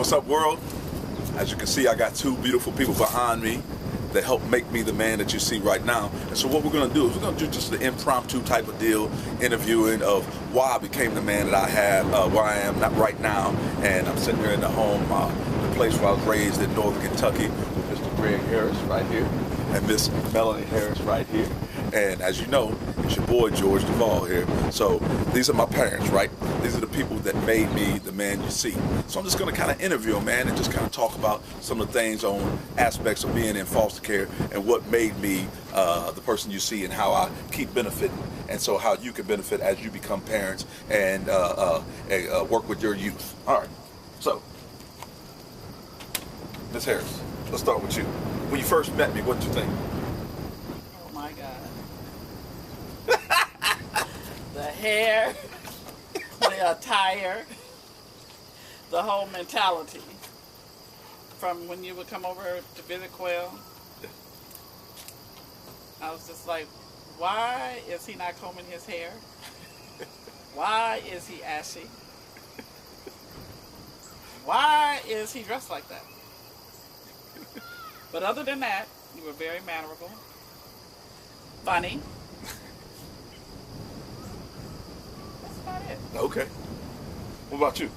What's up, world? As you can see, I got two beautiful people behind me that help make me the man that you see right now. And so what we're going to do is we're going to do just an impromptu type of deal, interviewing of why I became the man that I have, where I am not right now. And I'm sitting here in the home, the place where I was raised in Northern Kentucky, with Mr. Greg Harris right here and Miss Melanie Harris right here. And as you know, it's your boy George Duvall here. So these are my parents, right? These are the people that made me the man you see. So I'm just going to kind of interview them, man, and just kind of talk about some of the things on aspects of being in foster care and what made me the person you see and how I keep benefiting. And so how you can benefit as you become parents and work with your youth. All right. So, Miss Harris, let's start with you. When you first met me, what did you think? Oh my God. The hair, the attire, the whole mentality. From when you would come over to visit Quail, I was just like, why is he not combing his hair? Why is he ashy? Why is he dressed like that? But other than that, you were very mannerable, funny. That's about it. Okay. What about you?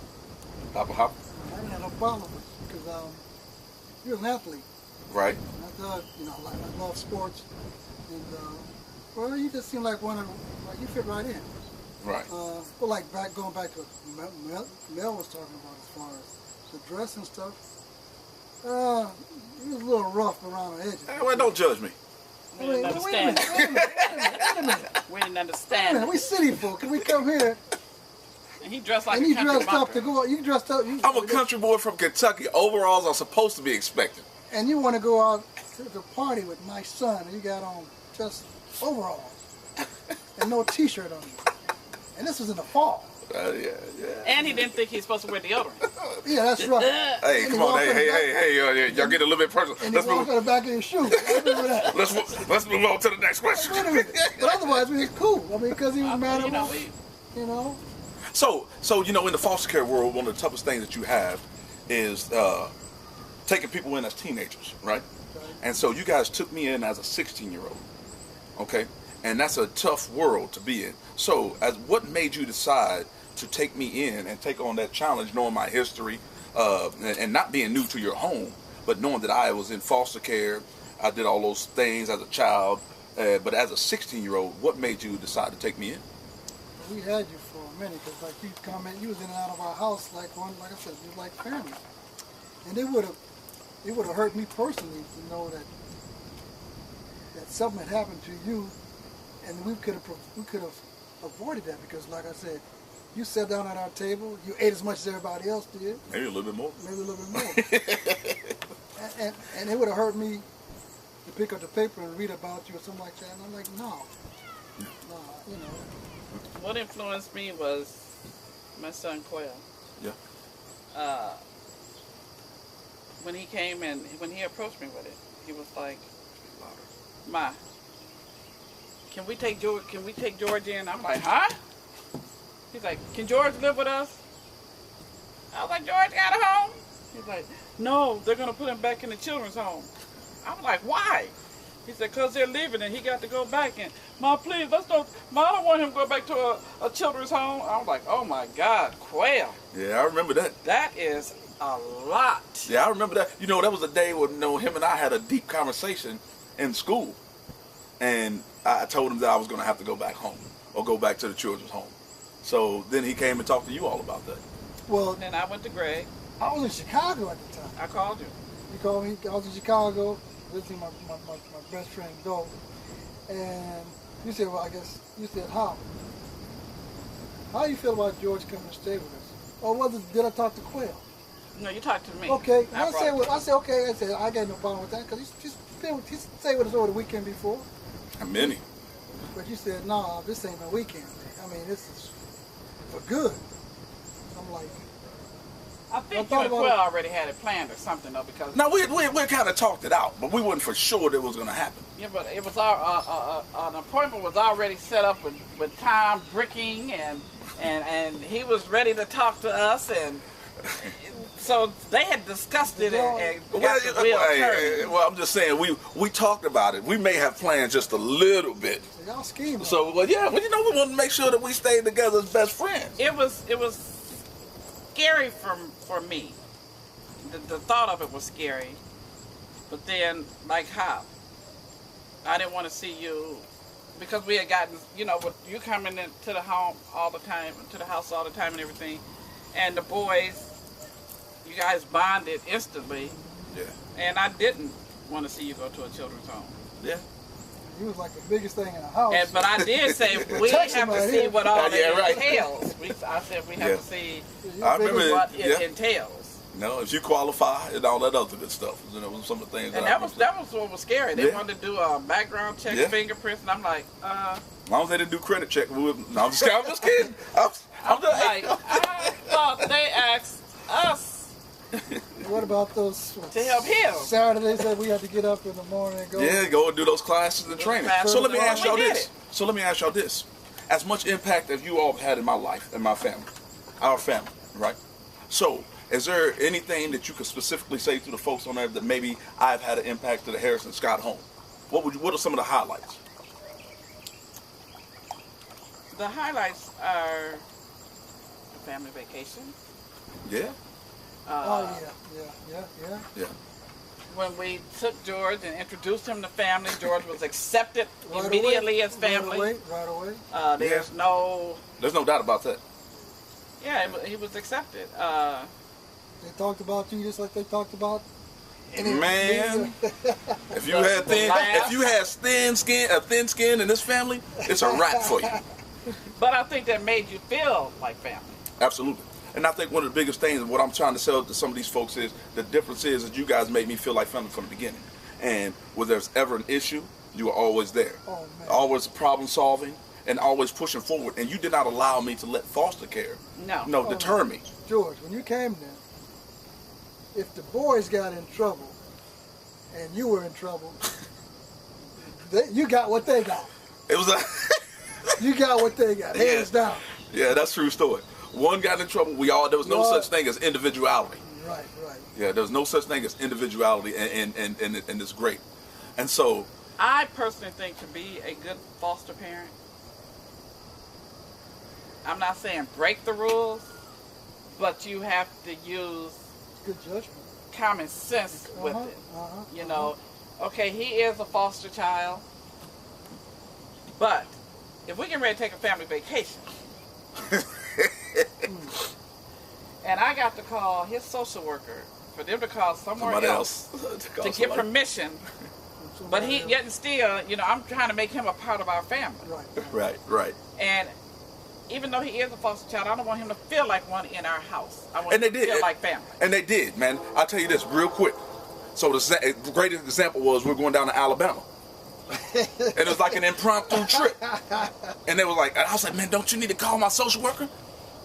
Papa Hop? I didn't have no problem with it because you're an athlete. Right. And I thought, I love sports. And, well, you just seem like you fit right in. Right. Well, like going back to what Mel was talking about as far as the dress and stuff. He was a little rough around the edges. Hey, well, don't judge me. We didn't understand. Wait a minute. We didn't understand. We city folk, and we come here. And he dressed like and a you country dressed up bumpkin. to go out. You dressed up. I'm a country boy from Kentucky. Overalls are supposed to be expected. And you want to go out to the party with my son, and you got on just overalls and no T-shirt on you. And this was in the fall. Yeah. And he didn't think he was supposed to wear deodorant. Yeah, that's right. Hey, come on, hey, y'all get a little bit personal. And he walked on the back of his shoe. I remember that. Let's move on to the next question. Wait a minute. But otherwise, it was cool. I mean, because he was mad at me. So in the foster care world, one of the toughest things that you have is taking people in as teenagers, right? And so you guys took me in as a 16-year-old, okay? And that's a tough world to be in. So, what made you decide to take me in and take on that challenge, knowing my history, and not being new to your home, but knowing that I was in foster care, I did all those things as a child, but as a 16-year-old, what made you decide to take me in? We had you for a minute because, you was in and out of our house like I said, you was like family, and it would have hurt me personally to know that something had happened to you. And we could have avoided that because, like I said, you sat down at our table, you ate as much as everybody else did. Maybe a little bit more. And it would have hurt me to pick up the paper and read about you or something like that. And I'm like, no. What influenced me was my son Quail. Yeah. When he came and when he approached me with it, he was like, Ma, can we take George in? I'm like, huh? He's like, can George live with us? I was like, George got a home? He's like, no, they're going to put him back in the children's home. I was like, why? He said, because they're leaving and he got to go back. And, Ma, please, Ma, I don't want him to go back to a children's home. I was like, oh my God, Quail. Yeah, I remember that. That is a lot. Yeah, I remember that. That was a day when him and I had a deep conversation in school. And I told him that I was going to have to go back home or go back to the children's home. So then he came and talked to you all about that. Well, then I went to Greg. I was in Chicago at the time. I called you. You called me. I was in Chicago visiting my best friend, Doe. And you said, well, how? How do you feel about George coming to stay with us? Or did I talk to Quail? No, you talked to me. Okay. And I said, okay. I said, I got no problem with that because he stayed with us over the weekend before. How many? But you said, no, this ain't no weekend thing. I mean, this is for good. I'm like... I think you and Quail already had it planned or something, though, because... No, we kind of talked it out, but we wasn't for sure that it was going to happen. Yeah, but it was an appointment was already set up with Tom Bricking, and he was ready to talk to us, and So they had discussed it and Well, got the wheel turning. well, I'm just saying we talked about it. We may have planned just a little bit. So y'all scheming. So, well, yeah, well, you know, we want to make sure that we stay together as best friends. It was scary for me. The thought of it was scary. But then, like how? I didn't want to see you because we had gotten, you know, with you coming into the home all the time, to the house all the time and everything, and the boys, you guys bonded instantly. Yeah. And I didn't want to see you go to a children's home. Yeah. He was like the biggest thing in the house. But I did say we Text have him to right see here. what all Yeah, it right. entails. I said we have to see I remember what yeah. it entails. You know, if you qualify and all that other good stuff. You know, some of the things. And that was what was scary. They Yeah. wanted to do a background check, Yeah. fingerprints, and I'm like, As long as they didn't do credit check, no, I'm just kidding. I'm just like, I thought they asked us What about those to help him. Saturdays that we had to get up in the morning and go? Yeah, go and do those classes and training. classes. So let me ask We y'all did this. it. So let me ask y'all this. As much impact as you all have had in my life and my family, our family, right? So, is there anything that you could specifically say to the folks on there that maybe I've had an impact to the Harrison Scott home? What are some of the highlights? The highlights are the family vacation. Yeah? Oh yeah. Yeah. When we took George and introduced him to family, George was accepted Right immediately away. as family. Right away. There's no, There's no doubt about that. yeah, he was accepted. They talked about you just like they talked about. Man, if you had thin skin in this family, it's a wrap for you. But I think that made you feel like family. Absolutely. And I think one of the biggest things, what I'm trying to sell to some of these folks is, the difference is that you guys made me feel like family from the beginning. And when there's ever an issue, you were always there. Oh, man. Always problem solving and always pushing forward. And you did not allow me to let foster care deter me. George, when you came there, if the boys got in trouble and you were in trouble, you got what they got. It was You got what they got. Hands down. Yeah, that's a true story. One got in trouble, there was no such thing as individuality. Right. Yeah, there was no such thing as individuality, and it's great. And so, I personally think to be a good foster parent, I'm not saying break the rules, but you have to use Good judgment. common sense with it. You know, okay, he is a foster child, but if we get ready to take a family vacation, and I got to call his social worker for them to call somewhere else to get permission, but he yet and still, you know, I'm trying to make him a part of our family. Right. And even though he is a foster child, I don't want him to feel like one in our house. I want And him they to did. feel like family. And they did, man. I'll tell you this real quick. So the greatest example was we're going down to Alabama. And it was like an impromptu trip. And they were like, and I was like, man, don't you need to call my social worker?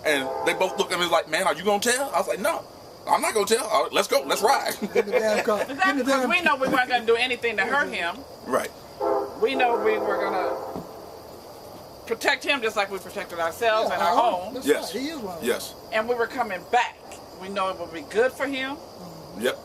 And they both looked at me like, man, are you going to tell? I was like, no, I'm not going to tell. All right, let's go. Let's ride. Get the damn car. Exactly, because we know we weren't going to do anything to hurt him. Right. We know we were going to protect him just like we protected ourselves and our home. That's Yes. right. He is one. Yes. And we were coming back. We know it would be good for him. Yep.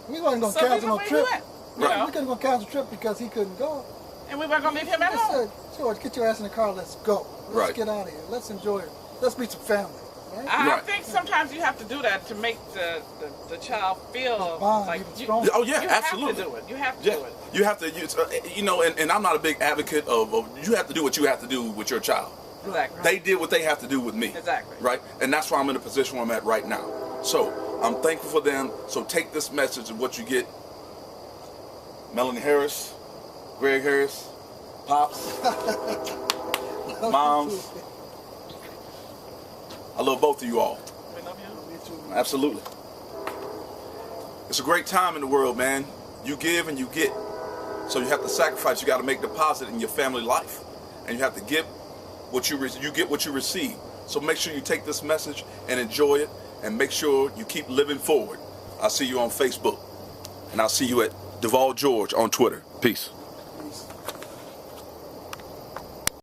We wasn't going to So cancel no we trip. went. We You know, couldn't go cancel the trip because he couldn't go. and we weren't going to leave him at I home. said, George, get your ass in the car. Let's go. Let's Right. get out of here. Let's enjoy it. Let's be some family. Right? I Right. think sometimes you have to do that to make the child feel bond like even you, stronger. Oh, yeah, you absolutely. have to do it. You have to Yeah. do it. You have to, you know, and I'm not a big advocate of you have to do what you have to do with your child. Exactly. They did what they have to do with me. Exactly. Right? And that's why I'm in the position where I'm at right now. So I'm thankful for them. So take this message of what you get. Melanie Harris, Greg Harris, Pops, Moms. I love both of you all. We love you. Me too, man. Absolutely. It's a great time in the world, man. You give and you get. So you have to sacrifice. You got to make deposit in your family life. And you have to give what you get what you receive. So make sure you take this message and enjoy it, and make sure you keep living forward. I'll see you on Facebook, and I'll see you at Duval George on Twitter. Peace.